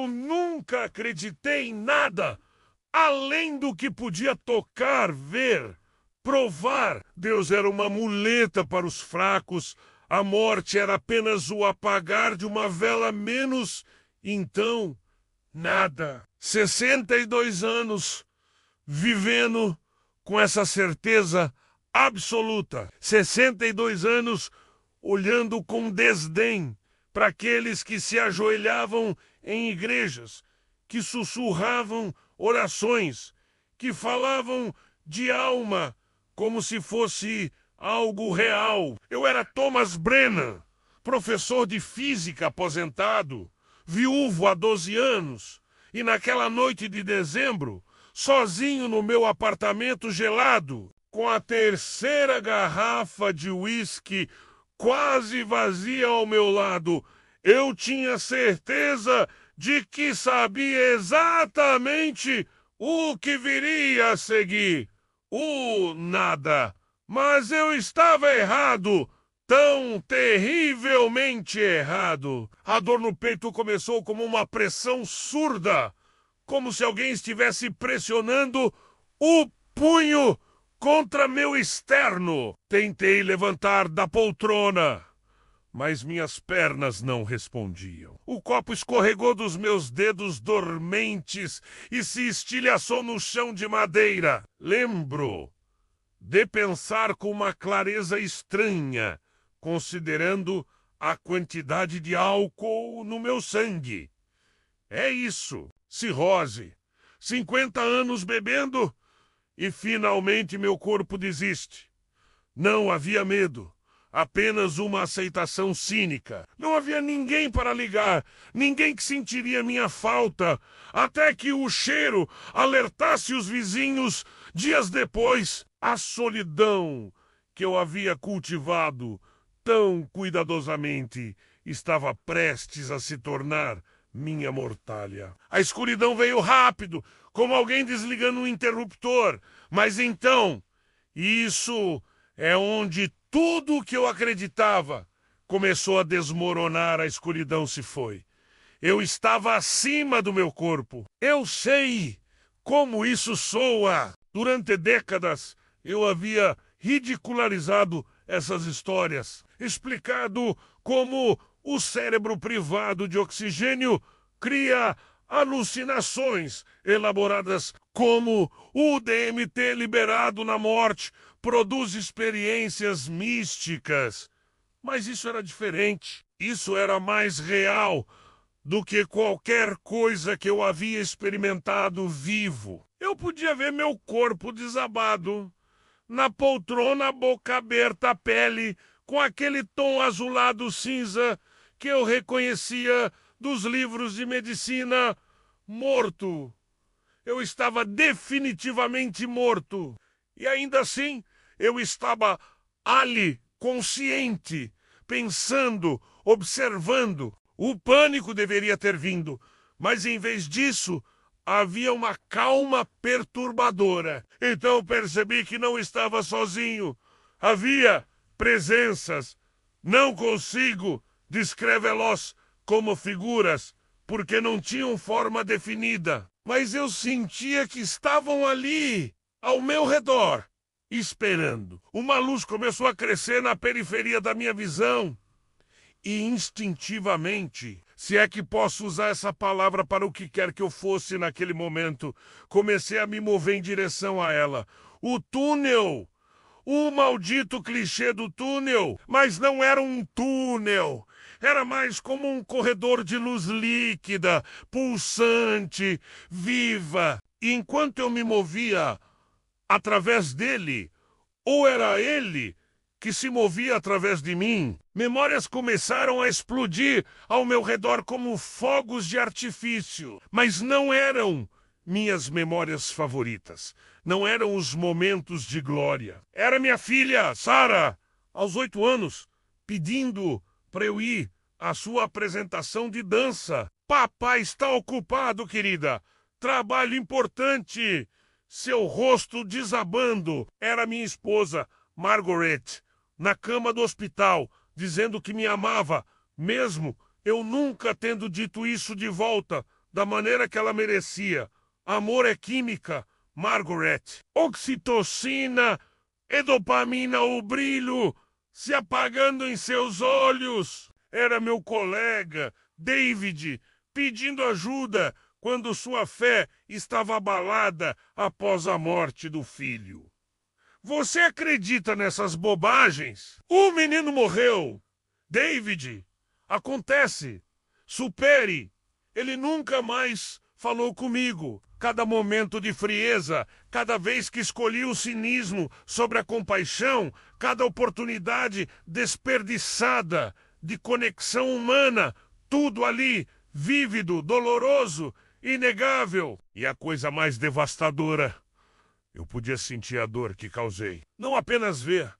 Eu nunca acreditei em nada além do que podia tocar, ver, provar. Deus era uma muleta para os fracos. A morte era apenas o apagar de uma vela menos. Então, nada. 62 anos vivendo com essa certeza absoluta. 62 anos olhando com desdém para aqueles que se ajoelhavam em igrejas, que sussurravam orações, que falavam de alma como se fosse algo real. Eu era Thomas Brennan, professor de física aposentado, viúvo há 12 anos, e naquela noite de dezembro, sozinho no meu apartamento gelado, com a terceira garrafa de uísque quase vazia ao meu lado, eu tinha certeza de que sabia exatamente o que viria a seguir. O nada. Mas eu estava errado, tão terrivelmente errado. A dor no peito começou como uma pressão surda, como se alguém estivesse pressionando o punho contra meu externo. Tentei levantar da poltrona, mas minhas pernas não respondiam. O copo escorregou dos meus dedos dormentes e se estilhaçou no chão de madeira. Lembro de pensar com uma clareza estranha, considerando a quantidade de álcool no meu sangue. É isso, cirrose. 50 anos bebendo e finalmente meu corpo desiste. Não havia medo, apenas uma aceitação cínica. Não havia ninguém para ligar, ninguém que sentiria minha falta, até que o cheiro alertasse os vizinhos dias depois. A solidão que eu havia cultivado tão cuidadosamente estava prestes a se tornar minha mortalha. A escuridão veio rápido, como alguém desligando um interruptor. Mas então, isso é onde tudo o que eu acreditava começou a desmoronar. A escuridão se foi. Eu estava acima do meu corpo. Eu sei como isso soa. Durante décadas, eu havia ridicularizado essas histórias, explicado como o cérebro privado de oxigênio cria alucinações elaboradas como o DMT liberado na morte produz experiências místicas. Mas isso era diferente. Isso era mais real do que qualquer coisa que eu havia experimentado vivo. Eu podia ver meu corpo desabado, na poltrona, boca aberta, a pele com aquele tom azulado cinza que eu reconhecia dos livros de medicina, morto. Eu estava definitivamente morto. E ainda assim, eu estava ali, consciente, pensando, observando. O pânico deveria ter vindo, mas em vez disso, havia uma calma perturbadora. Então percebi que não estava sozinho. Havia presenças. Não consigo descrevê-los como figuras, porque não tinham forma definida. Mas eu sentia que estavam ali, ao meu redor, esperando. Uma luz começou a crescer na periferia da minha visão. E instintivamente, se é que posso usar essa palavra para o que quer que eu fosse naquele momento, comecei a me mover em direção a ela. O túnel! O maldito clichê do túnel! Mas não era um túnel! Era mais como um corredor de luz líquida, pulsante, viva. E enquanto eu me movia através dele, ou era ele que se movia através de mim, memórias começaram a explodir ao meu redor como fogos de artifício. Mas não eram minhas memórias favoritas. Não eram os momentos de glória. Era minha filha, Sarah, aos 8 anos, pedindo para eu ir à sua apresentação de dança. Papai está ocupado, querida. Trabalho importante. Seu rosto desabando. Era minha esposa, Margaret, na cama do hospital, dizendo que me amava, mesmo eu nunca tendo dito isso de volta da maneira que ela merecia. Amor é química, Margaret. Oxitocina e dopamina, o brilho se apagando em seus olhos. Era meu colega, David, pedindo ajuda quando sua fé estava abalada após a morte do filho. Você acredita nessas bobagens? O menino morreu. David, acontece. Supere. Ele nunca mais falou comigo. Cada momento de frieza, cada vez que escolhi o cinismo sobre a compaixão, cada oportunidade desperdiçada de conexão humana, tudo ali, vívido, doloroso, inegável. E a coisa mais devastadora, eu podia sentir a dor que causei. Não apenas ver,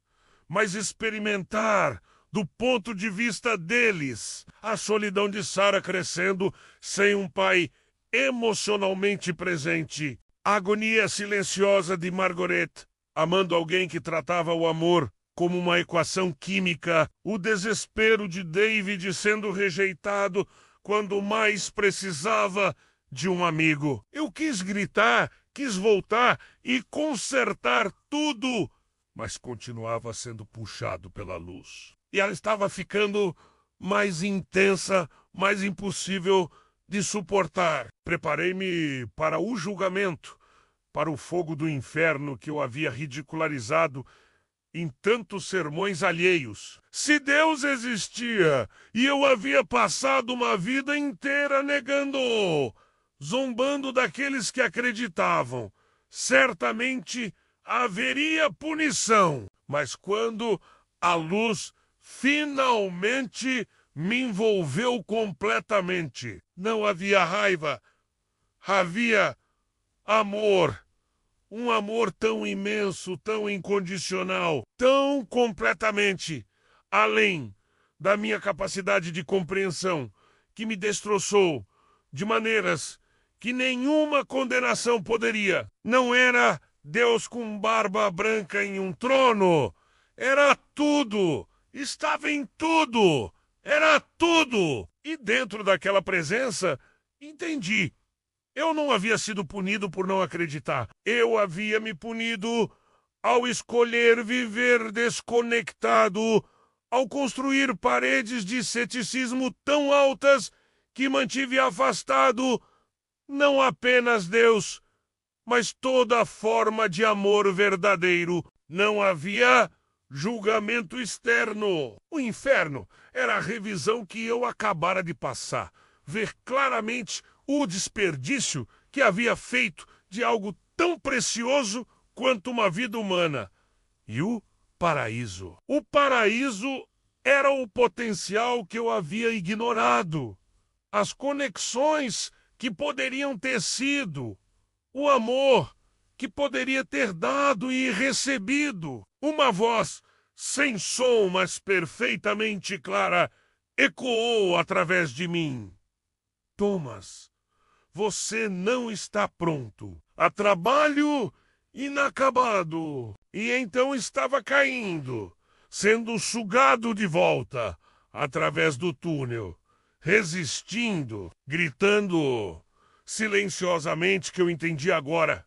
mas experimentar, do ponto de vista deles, a solidão de Sarah crescendo sem um pai emocionalmente presente. A agonia silenciosa de Margaret, amando alguém que tratava o amor como uma equação química. O desespero de David sendo rejeitado quando mais precisava de um amigo. Eu quis gritar, quis voltar e consertar tudo, mas continuava sendo puxado pela luz. E ela estava ficando mais intensa, mais impossível de suportar. Preparei-me para o julgamento, para o fogo do inferno que eu havia ridicularizado em tantos sermões alheios. Se Deus existia e eu havia passado uma vida inteira negando-o, zombando daqueles que acreditavam, certamente haveria punição. Mas quando a luz finalmente me envolveu completamente, não havia raiva, havia amor. Um amor tão imenso, tão incondicional, tão completamente além da minha capacidade de compreensão, que me destroçou de maneiras que nenhuma condenação poderia. Não era Deus com barba branca em um trono, era tudo, estava em tudo, era tudo. E dentro daquela presença, entendi. Eu não havia sido punido por não acreditar. Eu havia me punido ao escolher viver desconectado, ao construir paredes de ceticismo tão altas que mantive afastado não apenas Deus, mas toda forma de amor verdadeiro. Não havia julgamento externo. O inferno era a revisão que eu acabara de passar. Ver claramente o desperdício que havia feito de algo tão precioso quanto uma vida humana. E o paraíso. O paraíso era o potencial que eu havia ignorado. As conexões que poderiam ter sido. O amor que poderia ter dado e recebido. Uma voz sem som, mas perfeitamente clara, ecoou através de mim. Thomas, você não está pronto. Há trabalho inacabado. E então estava caindo, sendo sugado de volta através do túnel, resistindo, gritando silenciosamente que eu entendi agora,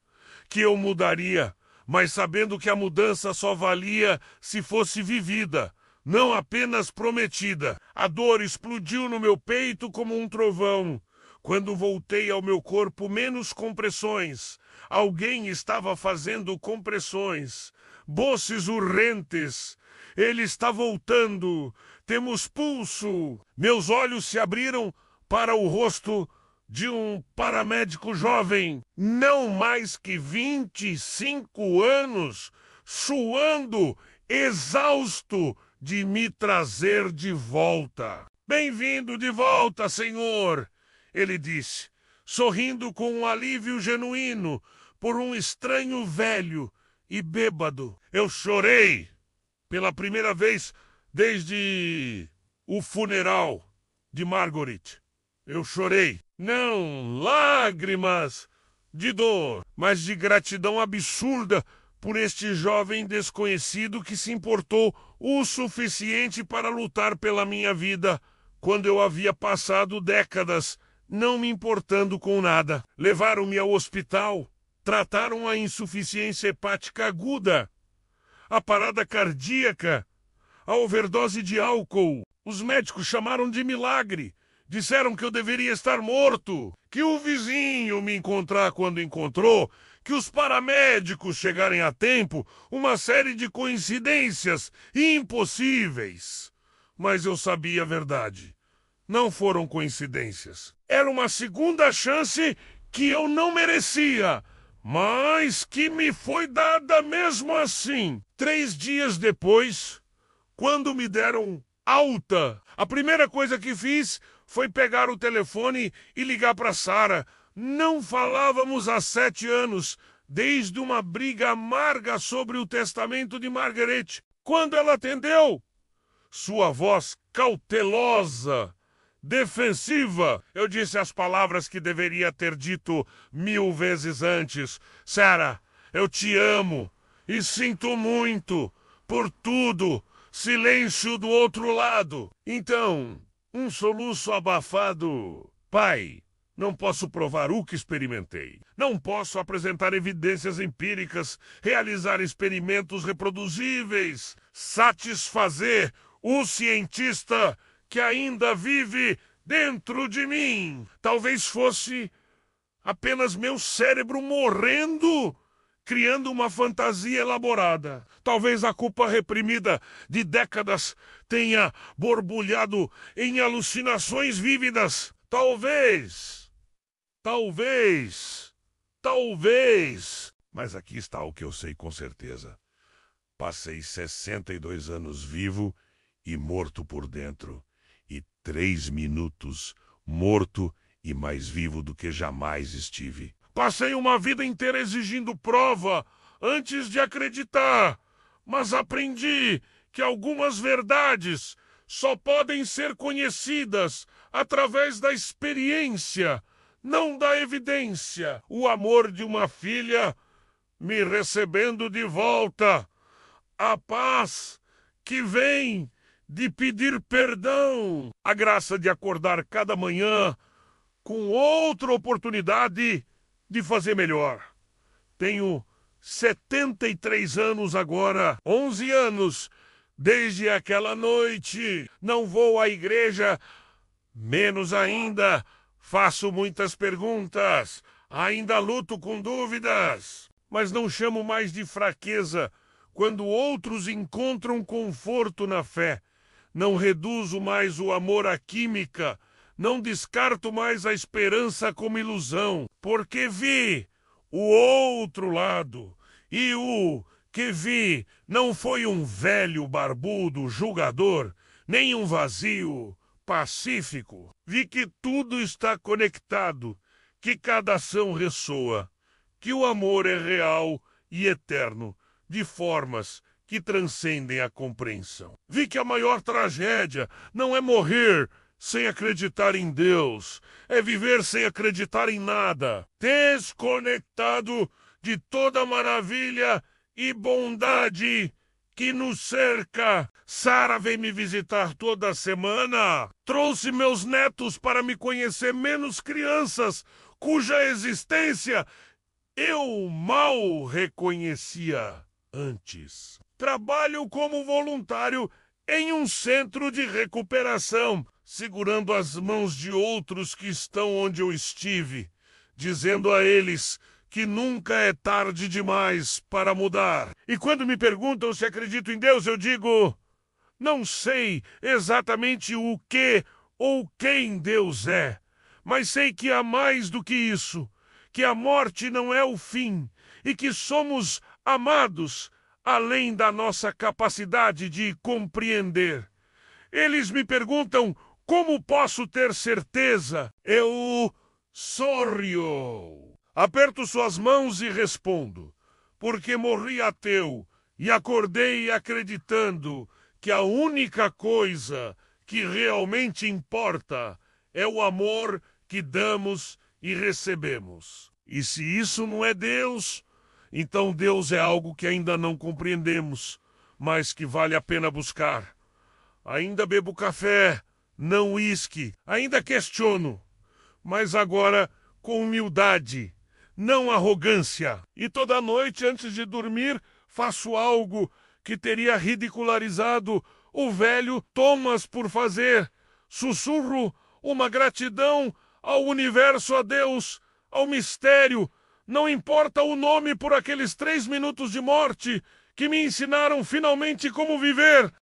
que eu mudaria, mas sabendo que a mudança só valia se fosse vivida, não apenas prometida. A dor explodiu no meu peito como um trovão. Quando voltei ao meu corpo, menos compressões. Alguém estava fazendo compressões. Boces urrentes. Ele está voltando. Temos pulso. Meus olhos se abriram para o rosto de um paramédico jovem, não mais que 25 anos, suando, exausto de me trazer de volta. Bem-vindo de volta, senhor, ele disse, sorrindo com um alívio genuíno por um estranho velho e bêbado. Eu chorei pela primeira vez desde o funeral de Margaret. Eu chorei. Não lágrimas de dor, mas de gratidão absurda por este jovem desconhecido que se importou o suficiente para lutar pela minha vida quando eu havia passado décadas não me importando com nada. Levaram-me ao hospital, trataram a insuficiência hepática aguda, a parada cardíaca, a overdose de álcool. Os médicos chamaram de milagre. Disseram que eu deveria estar morto, que o vizinho me encontrar quando encontrou, que os paramédicos chegarem a tempo, uma série de coincidências impossíveis. Mas eu sabia a verdade. Não foram coincidências. Era uma segunda chance que eu não merecia, mas que me foi dada mesmo assim. 3 dias depois, quando me deram alta, a primeira coisa que fiz foi pegar o telefone e ligar para Sara. Não falávamos há 7 anos, desde uma briga amarga sobre o testamento de Margaret. Quando ela atendeu, sua voz cautelosa, defensiva, eu disse as palavras que deveria ter dito 1000 vezes antes. Sara, eu te amo e sinto muito por tudo. Silêncio do outro lado. Então, um soluço abafado. Pai, não posso provar o que experimentei. Não posso apresentar evidências empíricas, realizar experimentos reproduzíveis, satisfazer o cientista que ainda vive dentro de mim. Talvez fosse apenas meu cérebro morrendo, criando uma fantasia elaborada. Talvez a culpa reprimida de décadas tenha borbulhado em alucinações vívidas. Talvez. Mas aqui está o que eu sei com certeza. Passei 62 anos vivo e morto por dentro. E 3 minutos morto e mais vivo do que jamais estive. Passei uma vida inteira exigindo prova antes de acreditar, mas aprendi que algumas verdades só podem ser conhecidas através da experiência, não da evidência. O amor de uma filha me recebendo de volta, a paz que vem de pedir perdão, a graça de acordar cada manhã com outra oportunidade de fazer melhor. Tenho 73 anos agora, 11 anos desde aquela noite. Não vou à igreja, menos ainda faço muitas perguntas, ainda luto com dúvidas, mas não chamo mais de fraqueza quando outros encontram conforto na fé. Não reduzo mais o amor à química, não descarto mais a esperança como ilusão, porque vi o outro lado. E o que vi não foi um velho barbudo julgador, nem um vazio pacífico. Vi que tudo está conectado, que cada ação ressoa, que o amor é real e eterno, de formas que transcendem a compreensão. Vi que a maior tragédia não é morrer sem acreditar em Deus, é viver sem acreditar em nada, desconectado de toda a maravilha e bondade que nos cerca. Sara vem me visitar toda semana. Trouxe meus netos para me conhecer, menos crianças cuja existência eu mal reconhecia antes. Trabalho como voluntário em um centro de recuperação, segurando as mãos de outros que estão onde eu estive, dizendo a eles que nunca é tarde demais para mudar. E quando me perguntam se acredito em Deus, eu digo: não sei exatamente o que ou quem Deus é, mas sei que há mais do que isso, que a morte não é o fim e que somos amados além da nossa capacidade de compreender. Eles me perguntam como posso ter certeza. Eu sorrio. Aperto suas mãos e respondo, porque morri ateu e acordei acreditando que a única coisa que realmente importa é o amor que damos e recebemos. E se isso não é Deus, então Deus é algo que ainda não compreendemos, mas que vale a pena buscar. Ainda bebo café, não uísque, ainda questiono. mas agora com humildade, não arrogância. E toda noite, antes de dormir, faço algo que teria ridicularizado o velho Thomas por fazer. Sussurro uma gratidão ao universo, a Deus, ao mistério. Não importa o nome, por aqueles 3 minutos de morte que me ensinaram finalmente como viver.